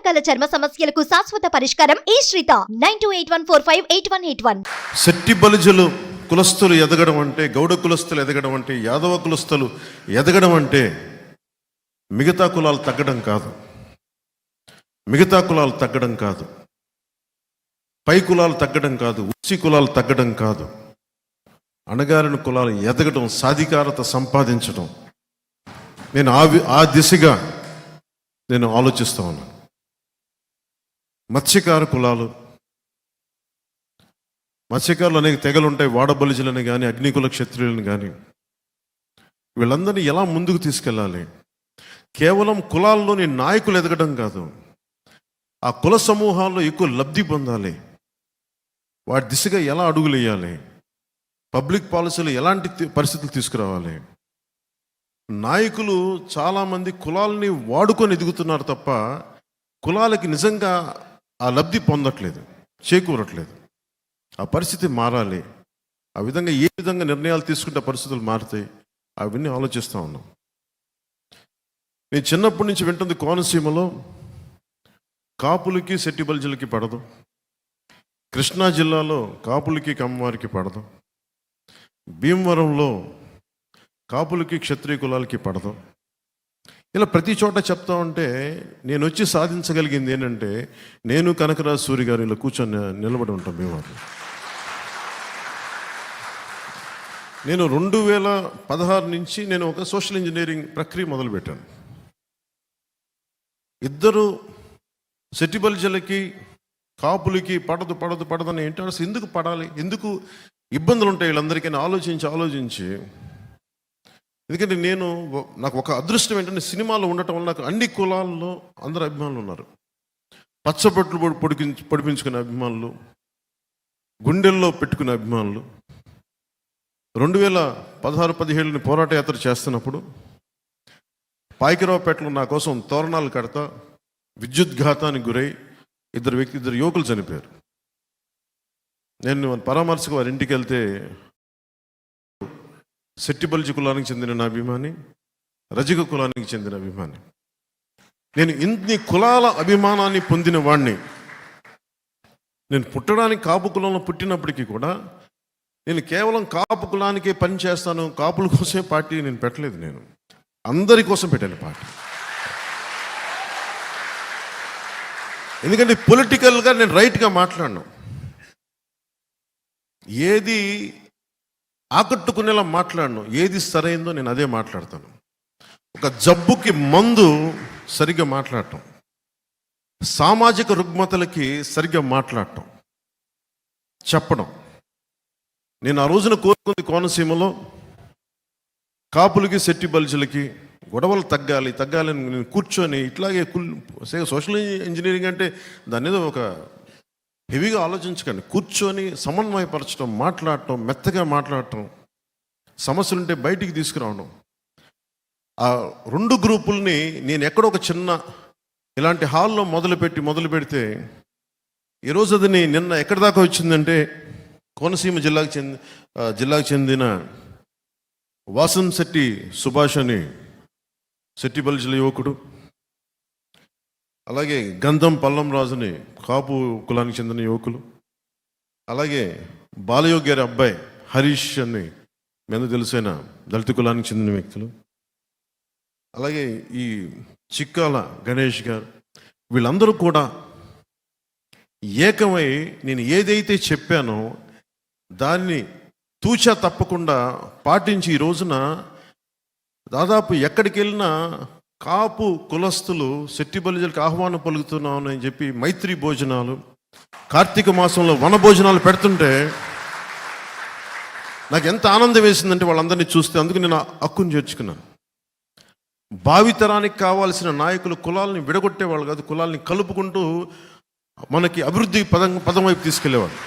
రకాల చర్మ సమస్యలకు శాశ్వత పరిష్కారం ఈ శ్రీత 9281458181. శెట్టి బలిజలు కులస్తులు ఎదగడం అంటే, గౌడ కులస్తులు ఎదగడం అంటే, యాదవ కులస్తులు ఎదగడం అంటే మిగతా కులాలు తగ్గడం కాదు, మిగతా కులాలు తగ్గడం కాదు, పై కులాలు తగ్గడం కాదు, ఉచ్చి కులాలు తగ్గడం కాదు, అణగారిన కులాలు ఎదగడం, సాధికారత సంపాదించడం. నేను ఆ దిశగా నేను ఆలోచిస్తూ ఉన్నాను. మత్స్యకార కులాలు, మత్స్యకారులు అనేక తెగలు ఉంటాయి, వాడబలిజలని కానీ, అగ్నికుల క్షత్రియులని కానీ, వీళ్ళందరినీ ఎలా ముందుకు తీసుకెళ్ళాలి? కేవలం కులాల్లోని నాయకులు ఎదగడం కాదు, ఆ కుల సమూహాల్లో ఎక్కువ లబ్ధి పొందాలి. వాటి దిశగా ఎలా అడుగులు వేయాలి? పబ్లిక్ పాలసీలు ఎలాంటి పరిస్థితులు తీసుకురావాలి? నాయకులు చాలామంది కులాలని వాడుకొని ఎదుగుతున్నారు తప్ప కులాలకి నిజంగా ఆ లబ్ధి పొందట్లేదు, చేకూరట్లేదు. ఆ పరిస్థితి మారాలి. ఆ విధంగా ఏ విధంగా నిర్ణయాలు తీసుకుంటే పరిస్థితులు మారుతాయి, అవన్నీ ఆలోచిస్తూ ఉన్నాం. నేను చిన్నప్పటి నుంచి వింటుంది, కోనసీమలో కాపులకి శెట్టి బలిజలకి పడదు, కృష్ణా జిల్లాలో కాపులకి కమ్మవారికి పడదు, భీమవరంలో కాపులకి క్షత్రియ కులాలకి పడదు. ఇలా ప్రతి చోట చెప్తా ఉంటే నేను వచ్చి సాధించగలిగింది ఏంటంటే, నేను కనకరాజు సూరి గారు ఇలా కూర్చొని నిలబడి ఉంటాం భీమవరం. నేను 2016 నుంచి నేను ఒక సోషల్ ఇంజనీరింగ్ ప్రక్రియ మొదలుపెట్టాను. ఇద్దరు శెట్టి బలిజలకి కాపులకి పడదు పడదు పడదని ఏంటంటే, అసలు ఎందుకు పడాలి, ఎందుకు ఇబ్బందులు ఉంటాయి వీళ్ళందరికీ ఆలోచించి ఎందుకంటే నాకు ఒక అదృష్టం ఏంటంటే, సినిమాలో ఉండటం వల్ల నాకు అన్ని కులాల్లో అందరు అభిమానులు ఉన్నారు. పచ్చబొట్లు పొడిపించుకునే అభిమానులు, గుండెల్లో పెట్టుకునే అభిమానులు. 2016-17 పోరాట యాత్ర చేస్తున్నప్పుడు పాయకరావుపేటలో నా కోసం తోరణాలు కడతా విద్యుద్ఘాతానికి గురై ఇద్దరు యువకులు చనిపోయారు. నేను పరామర్శకు వారి ఇంటికి వెళ్తే, శెట్టి బలిజ కులానికి చెందిన నా అభిమాని, రజక కులానికి చెందిన అభిమాని, నేను ఇన్ని కులాల అభిమానాన్ని పొందిన వాడిని. నేను పుట్టడానికి కాపు కులంలో పుట్టినప్పటికీ కూడా నేను కేవలం కాపు కులానికే పని చేస్తాను, కాపుల కోసమే పార్టీ నేను పెట్టలేదు. నేను అందరి కోసం పెట్టాను పార్టీ. ఎందుకంటే పొలిటికల్గా నేను రైట్గా మాట్లాడను, ఏది ఆకట్టుకునేలా మాట్లాడను, ఏది సరైందో నేను అదే మాట్లాడతాను. ఒక జబ్బుకి మందు సరిగ్గా మాట్లాడటం, సామాజిక రుగ్మతలకి సరిగ్గా మాట్లాడటం, చెప్పడం. నేను ఆ రోజున కోరుకుంది, కోనసీమలో కాపులకి శెట్టి బలిజలకి గొడవలు తగ్గాలని నేను కూర్చొని ఇట్లాగే సోషల్ ఇంజనీరింగ్ అంటే దాని మీద ఒక హెవీగా ఆలోచించకండి. కూర్చొని సమన్వయపరచడం, మాట్లాడటం, మెత్తగా మాట్లాడటం, సమస్యలుంటే బయటికి తీసుకురావడం. ఆ రెండు గ్రూపుల్ని నేను ఎక్కడో ఒక చిన్న ఇలాంటి హాల్లో మొదలు పెడితే ఈరోజు అది నిన్న ఎక్కడి దాకా వచ్చిందంటే, కోనసీమ జిల్లాకు చెందిన వాసంశెట్టి సుభాష్ అని శెట్టి బలిజల యువకుడు, అలాగే గంధం పల్లం రాజుని కాపు కులానికి చెందిన యువకులు, అలాగే బాలయోగి గారి అబ్బాయి హరీష్ అని మీద తెలిసిన దళిత కులానికి చెందిన వ్యక్తులు, అలాగే ఈ చిక్కాల గణేష్ గారు, వీళ్ళందరూ కూడా ఏకమై నేను ఏదైతే చెప్పానో దాన్ని తూచా తప్పకుండా పాటించి ఈ రోజున దాదాపు ఎక్కడికి వెళ్ళినా కాపు కులస్తులు శెట్టి బలిజలకు ఆహ్వానం పలుకుతున్నాను అని చెప్పి మైత్రి భోజనాలు, కార్తీక మాసంలో వన భోజనాలు పెడుతుంటే నాకు ఎంత ఆనందం వేసిందంటే వాళ్ళందరినీ చూస్తే. అందుకు నేను హక్కును చేర్చుకున్నాను. భావితరానికి కావాల్సిన నాయకులు కులాలని విడగొట్టేవాళ్ళు కాదు, కులాలని కలుపుకుంటూ మనకి అభివృద్ధి పదం వైపు తీసుకెళ్లేవాళ్ళు.